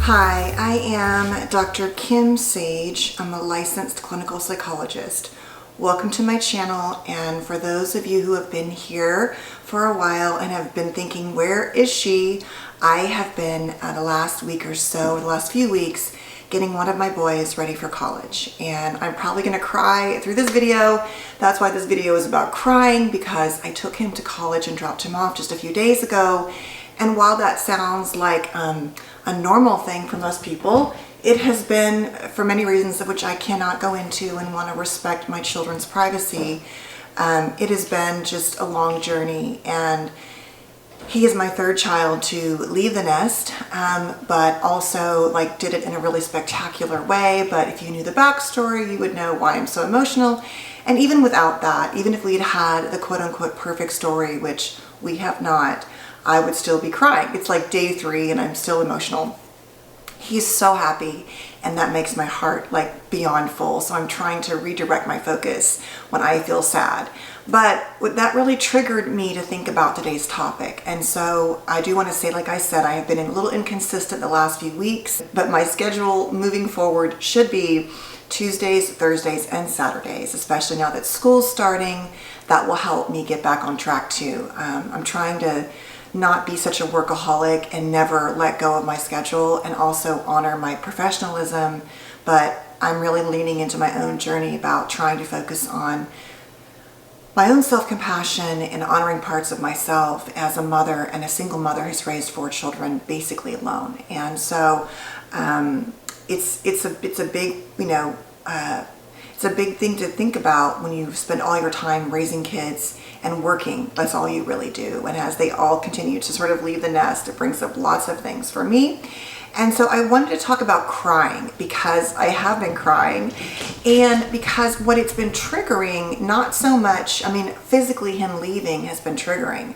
Hi, I am Dr. Kim Sage. I'm a licensed clinical psychologist. Welcome to my channel, and for those of you who have been here for a while and have been thinking, where is she? I have been the last week or so, the last few weeks, getting one of my boys ready for college. And I'm probably gonna cry through this video. That's why this video is about crying, because I took him to college and dropped him off just a few days ago. And while that sounds like a normal thing for most people, it has been, for many reasons of which I cannot go into and want to respect my children's privacy, it has been just a long journey. And he is my third child to leave the nest, but also did it in a really spectacular way. But if you knew the backstory, you would know why I'm so emotional. And even without that, even if we'd had the quote-unquote perfect story, which we have not, I would still be crying. It's like day 3 and I'm still emotional. He's so happy, and that makes my heart beyond full. So I'm trying to redirect my focus when I feel sad. But that really triggered me to think about today's topic. And so I do want to say, like I said, I have been a little inconsistent the last few weeks, but my schedule moving forward should be Tuesdays, Thursdays, and Saturdays, especially now that school's starting. That will help me get back on track too. I'm trying to not be such a workaholic and never let go of my schedule, and also honor my professionalism. But I'm really leaning into my own journey about trying to focus on my own self-compassion and honoring parts of myself as a mother, and a single mother who's raised 4 children basically alone. And so it's a big, it's a big thing to think about when you spend all your time raising kids and working. That's all you really do. And as they all continue to sort of leave the nest, it brings up lots of things for me. And so I wanted to talk about crying, because I have been crying, and because what it's been triggering, not so much, physically him leaving has been triggering,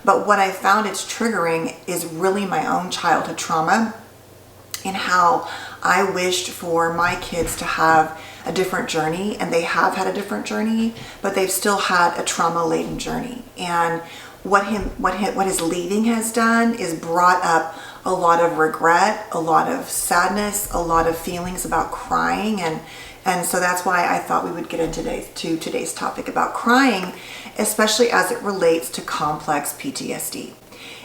but what I found it's triggering is really my own childhood trauma, and how I wished for my kids to have a different journey, and they have had a different journey, but they've still had a trauma-laden journey. And what his leaving has done is brought up a lot of regret, a lot of sadness, a lot of feelings about crying, and so that's why I thought we would get into today's topic about crying, especially as it relates to complex PTSD.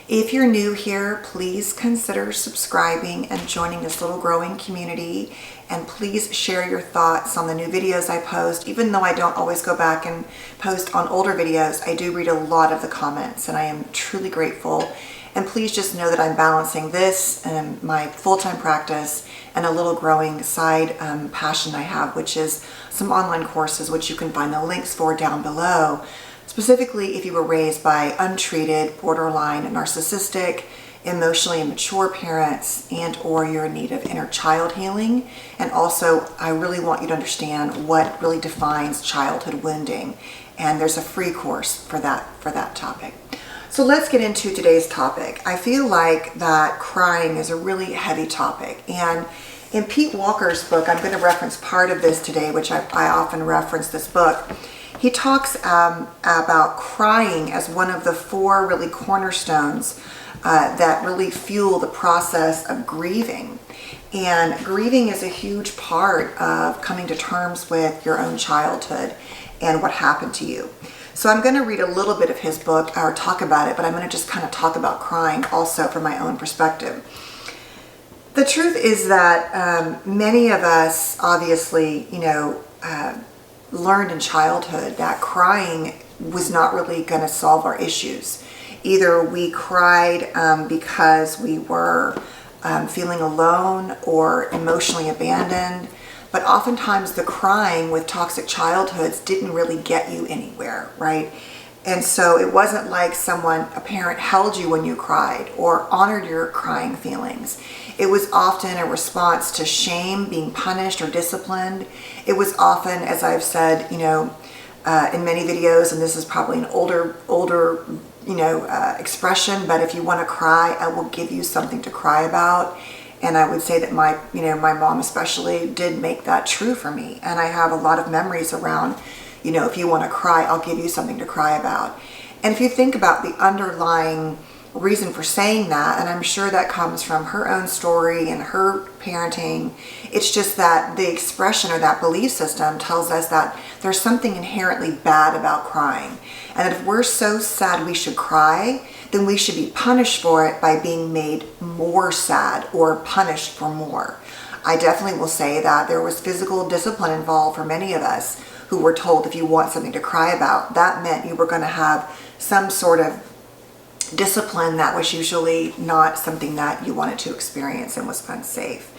If you're new here, please consider subscribing and joining this little growing community. And please share your thoughts on the new videos I post. Even though I don't always go back and post on older videos, I do read a lot of the comments, and I am truly grateful. And please just know that I'm balancing this and my full-time practice and a little growing side passion I have, which is some online courses, which you can find the links for down below. Specifically, if you were raised by untreated, borderline, narcissistic, emotionally immature parents, and or you're in need of inner child healing. And also, I really want you to understand what really defines childhood wounding. And there's a free course for that topic. So let's get into today's topic. I feel like that crying is a really heavy topic. And in Pete Walker's book, I'm going to reference part of this today, which I often reference this book. He talks about crying as one of the 4 really cornerstones that really fuel the process of grieving. And grieving is a huge part of coming to terms with your own childhood and what happened to you. So I'm going to read a little bit of his book, or talk about it, but I'm going to just kind of talk about crying also from my own perspective. The truth is that many of us obviously, learned in childhood that crying was not really going to solve our issues. Either we cried because we were feeling alone or emotionally abandoned, but oftentimes the crying with toxic childhoods didn't really get you anywhere, right? And so it wasn't like a parent held you when you cried or honored your crying feelings. It was often a response to shame, being punished or disciplined. It was often, as I've said, in many videos, and this is probably an older expression, but if you want to cry, I will give you something to cry about. And I would say that my mom especially did make that true for me. And I have a lot of memories around, if you want to cry, I'll give you something to cry about. And if you think about the underlying reason for saying that, and I'm sure that comes from her own story and her parenting. It's just that the expression or that belief system tells us that there's something inherently bad about crying, and that if we're so sad we should cry, then we should be punished for it by being made more sad or punished for more. I definitely will say that there was physical discipline involved for many of us who were told if you want something to cry about, that meant you were going to have some sort of discipline that was usually not something that you wanted to experience and was unsafe.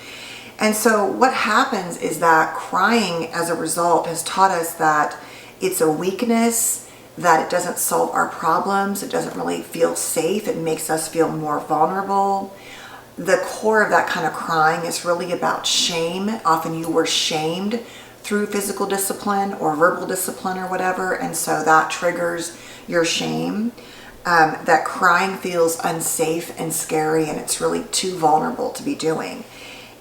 And so what happens is that crying as a result has taught us that it's a weakness, that it doesn't solve our problems, it doesn't really feel safe, it makes us feel more vulnerable. The core of that kind of crying is really about shame. Often you were shamed through physical discipline or verbal discipline or whatever, and so that triggers your shame. That crying feels unsafe and scary, and it's really too vulnerable to be doing.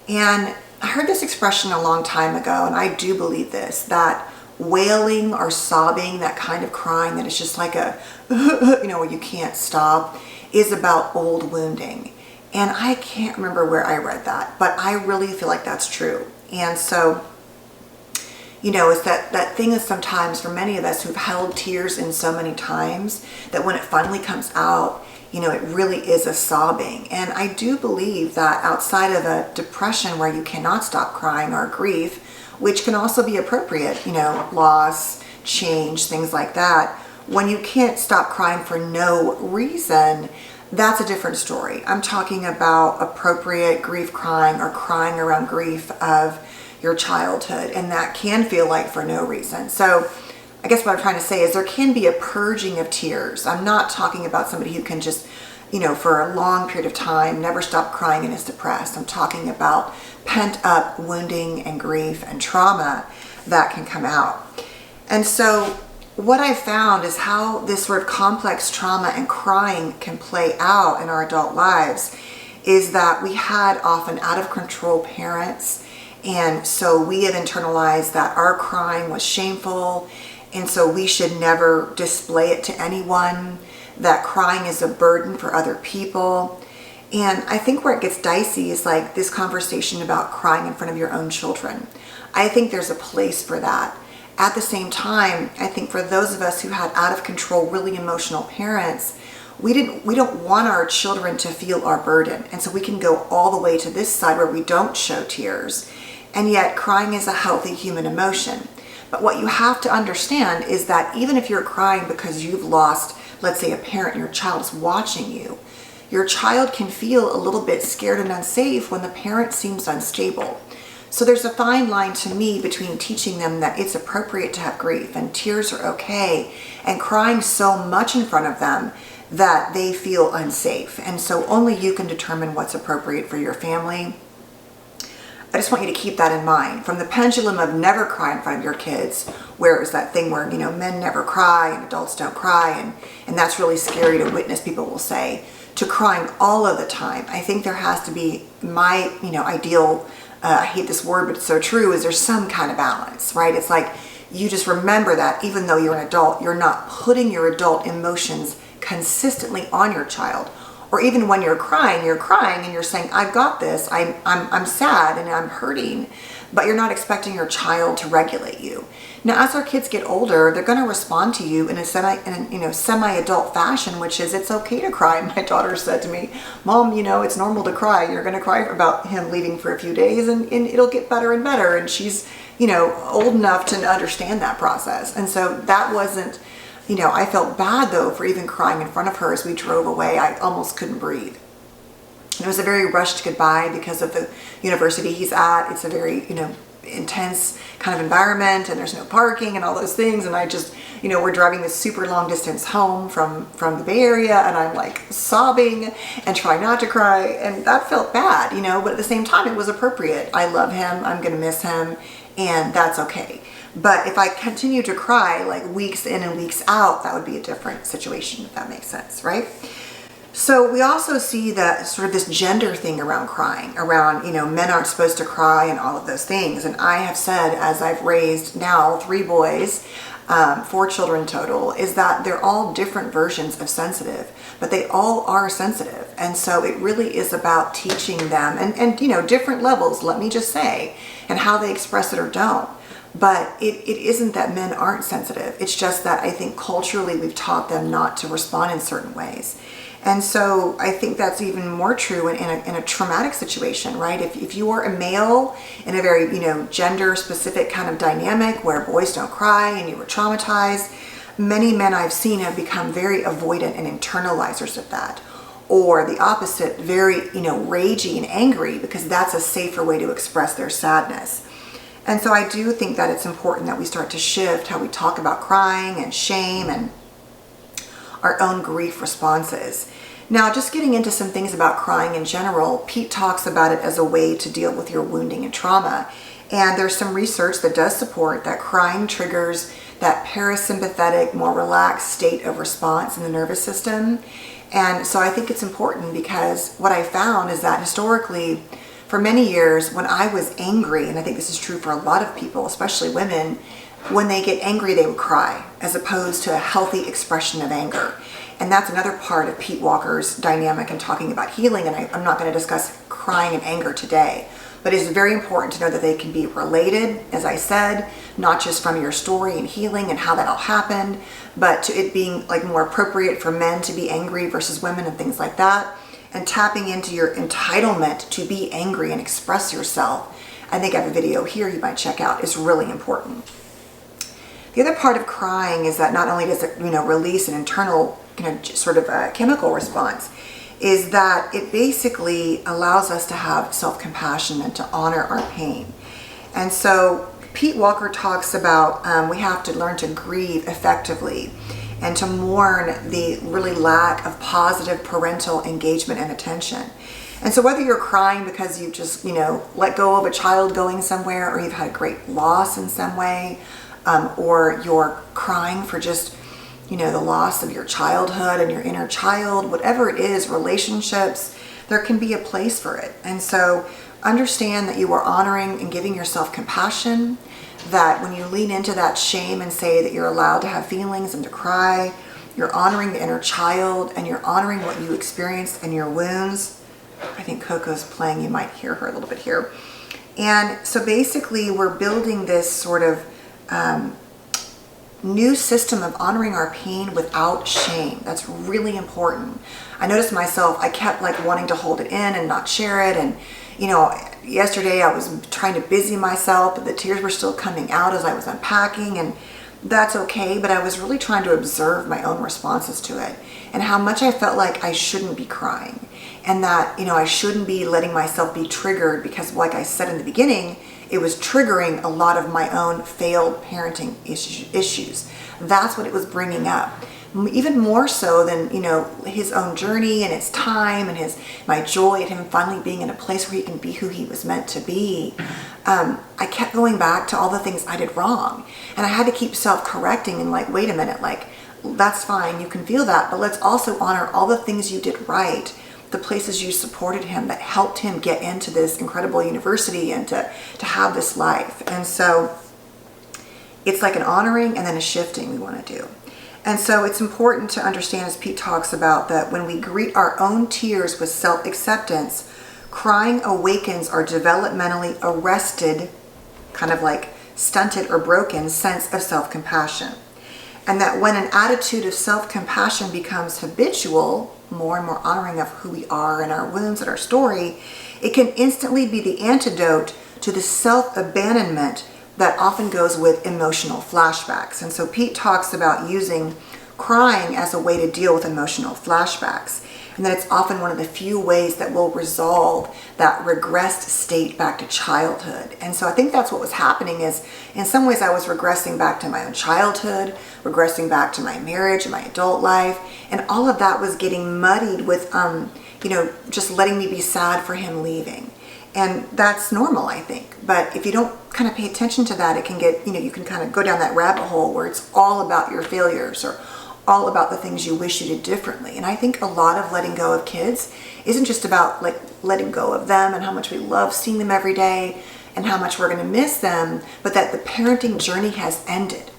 And I heard this expression a long time ago, and I do believe this, that wailing or sobbing, that kind of crying that is just like a, where you can't stop, is about old wounding. And I can't remember where I read that, but I really feel like that's true. And so, it's that thing is sometimes for many of us who've held tears in so many times that when it finally comes out, it really is a sobbing. And I do believe that outside of a depression where you cannot stop crying or grief, which can also be appropriate, loss, change, things like that, when you can't stop crying for no reason, that's a different story. I'm talking about appropriate grief crying or crying around grief of your childhood, and that can feel like for no reason. So I guess what I'm trying to say is there can be a purging of tears. I'm not talking about somebody who can just, for a long period of time, never stop crying and is depressed. I'm talking about pent up wounding and grief and trauma that can come out. And so what I found is how this sort of complex trauma and crying can play out in our adult lives is that we had often out of control parents. And so we have internalized that our crying was shameful, and so we should never display it to anyone, that crying is a burden for other people. And I think where it gets dicey is like this conversation about crying in front of your own children. I think there's a place for that. At the same time, I think for those of us who had out of control, really emotional parents, we don't want our children to feel our burden. And so we can go all the way to this side where we don't show tears. And yet crying is a healthy human emotion. But what you have to understand is that even if you're crying because you've lost, let's say, a parent, your child is watching you, your child can feel a little bit scared and unsafe when the parent seems unstable. So there's a fine line to me between teaching them that it's appropriate to have grief and tears are okay, and crying so much in front of them that they feel unsafe. And so only you can determine what's appropriate for your family. I just want you to keep that in mind. From the pendulum of never cry in front of your kids, where it was that thing where, men never cry and adults don't cry, and that's really scary to witness, people will say, to crying all of the time. I think there has to be my, ideal, I hate this word, but it's so true, is there's some kind of balance, right? It's like you just remember that even though you're an adult, you're not putting your adult emotions consistently on your child. Or even when you're crying and you're saying, I've got this, I'm sad and I'm hurting, but you're not expecting your child to regulate you. Now, as our kids get older, they're going to respond to you in a semi-adult fashion, which is it's okay to cry. My daughter said to me, Mom, it's normal to cry. You're going to cry about him leaving for a few days and it'll get better and better. And she's, old enough to understand that process. And so that wasn't, I felt bad though for even crying in front of her as we drove away. I almost couldn't breathe. And it was a very rushed goodbye because of the university he's at. It's a very, intense kind of environment, and there's no parking and all those things. And I just, we're driving this super long distance home from the Bay Area, and I'm like sobbing and trying not to cry. And that felt bad, but at the same time, it was appropriate. I love him. I'm going to miss him, and that's okay. But if I continue to cry like weeks in and weeks out, that would be a different situation, if that makes sense, right? So we also see that sort of this gender thing around crying, around, men aren't supposed to cry and all of those things. And I have said, as I've raised now 3 boys, 4 children total, is that they're all different versions of sensitive, but they all are sensitive. And so it really is about teaching them and different levels, let me just say, and how they express it or don't. But it isn't that men aren't sensitive. It's just that I think culturally we've taught them not to respond in certain ways. And so I think that's even more true in a traumatic situation, right? If you are a male in a very, gender specific kind of dynamic where boys don't cry and you were traumatized, many men I've seen have become very avoidant and internalizers of that. Or the opposite, very, ragey and angry, because that's a safer way to express their sadness. And so I do think that it's important that we start to shift how we talk about crying and shame and our own grief responses. Now, just getting into some things about crying in general, Pete talks about it as a way to deal with your wounding and trauma. And there's some research that does support that crying triggers that parasympathetic, more relaxed state of response in the nervous system. And so I think it's important because what I found is that historically, for many years, when I was angry, and I think this is true for a lot of people, especially women, when they get angry, they would cry, as opposed to a healthy expression of anger. And that's another part of Pete Walker's dynamic in talking about healing, and I'm not going to discuss crying and anger today. But it's very important to know that they can be related, as I said, not just from your story and healing and how that all happened, but to it being like more appropriate for men to be angry versus women and things like that. And tapping into your entitlement to be angry and express yourself. I think I have a video here you might check out. It's really important. The other part of crying is that not only does it, release an internal sort of a chemical response, is that it basically allows us to have self-compassion and to honor our pain. And so Pete Walker talks about we have to learn to grieve effectively and to mourn the really lack of positive parental engagement and attention. And so whether you're crying because you just, let go of a child going somewhere, or you've had a great loss in some way, or you're crying for just, the loss of your childhood and your inner child, whatever it is, relationships, there can be a place for it. And so understand that you are honoring and giving yourself compassion, that when you lean into that shame and say that you're allowed to have feelings and to cry, you're honoring the inner child and you're honoring what you experienced and your wounds. I think Coco's playing, you might hear her a little bit here. And so basically we're building this sort of new system of honoring our pain without shame. That's really important. I noticed myself, I kept wanting to hold it in and not share it. And, yesterday I was trying to busy myself, but the tears were still coming out as I was unpacking, and that's okay. But I was really trying to observe my own responses to it and how much I felt like I shouldn't be crying, and that, I shouldn't be letting myself be triggered because, like I said in the beginning, it was triggering a lot of my own failed parenting issues. That's what it was bringing up. Even more so than, his own journey and his time and my joy at him finally being in a place where he can be who he was meant to be. I kept going back to all the things I did wrong. And I had to keep self-correcting and wait a minute, that's fine, you can feel that, but let's also honor all the things you did right, the places you supported him that helped him get into this incredible university and to have this life. And so it's like an honoring and then a shifting we want to do. And so it's important to understand, as Pete talks about, that when we greet our own tears with self-acceptance, crying awakens our developmentally arrested, kind of stunted or broken sense of self-compassion. And that when an attitude of self-compassion becomes habitual, more and more honoring of who we are and our wounds and our story, it can instantly be the antidote to the self-abandonment that often goes with emotional flashbacks. And so Pete talks about using crying as a way to deal with emotional flashbacks, and that it's often one of the few ways that will resolve that regressed state back to childhood. And so I think that's what was happening, is in some ways I was regressing back to my own childhood, regressing back to my marriage and my adult life, and all of that was getting muddied with just letting me be sad for him leaving. And that's normal, I think. But if you don't kind of pay attention to that, it can get, you can kind of go down that rabbit hole where it's all about your failures or all about the things you wish you did differently. And I think a lot of letting go of kids isn't just about letting go of them and how much we love seeing them every day and how much we're going to miss them, but that the parenting journey has ended.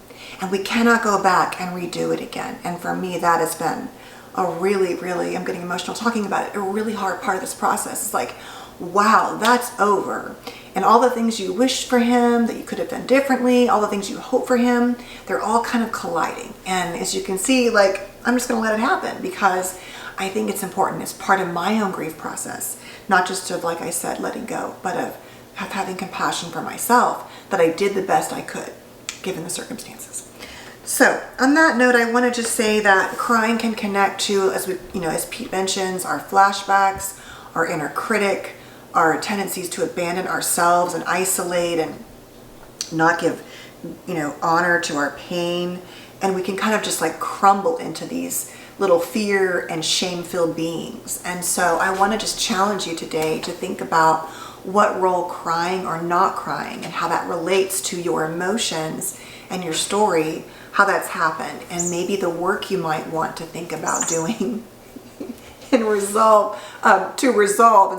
and we cannot go back and redo it again. And for me, that has been a really, I'm getting emotional talking about it, a really hard part of this process. It's like, wow, that's over. And all the things you wished for him that you could have done differently, all the things you hope for him, they're all kind of colliding. And as you can see, like, I'm just gonna let it happen because I think it's important. It's part of my own grief process, not just of, like I said, letting go, but of having compassion for myself that I did the best I could given the circumstances. So on that note, I want to just say that crying can connect to, as Pete mentions, our flashbacks, our inner critic, our tendencies to abandon ourselves and isolate and not give, honor to our pain. And we can kind of just like crumble into these little fear and shame-filled beings. And so I want to just challenge you today to think about what role crying or not crying and how that relates to your emotions and your story, how that's happened, and maybe the work you might want to think about doing and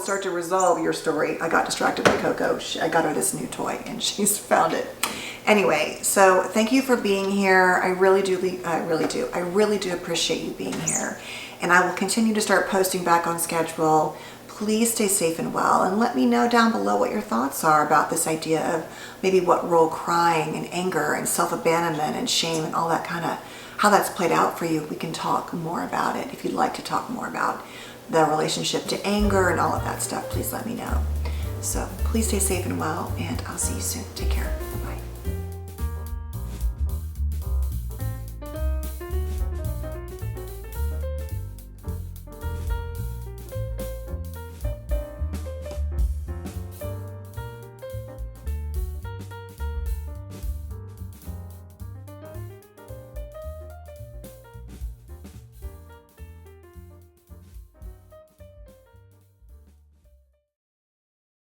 start to resolve your story. I got distracted by Coco. I got her this new toy and she's found it. Anyway, so thank you for being here. I really do appreciate you being here. And I will continue to start posting back on schedule. Please stay safe and well, and let me know down below what your thoughts are about this idea of maybe what role crying and anger and self-abandonment and shame and all that kind of, how that's played out for you. We can talk more about it. If you'd like to talk more about the relationship to anger and all of that stuff, please let me know. So please stay safe and well, and I'll see you soon. Take care.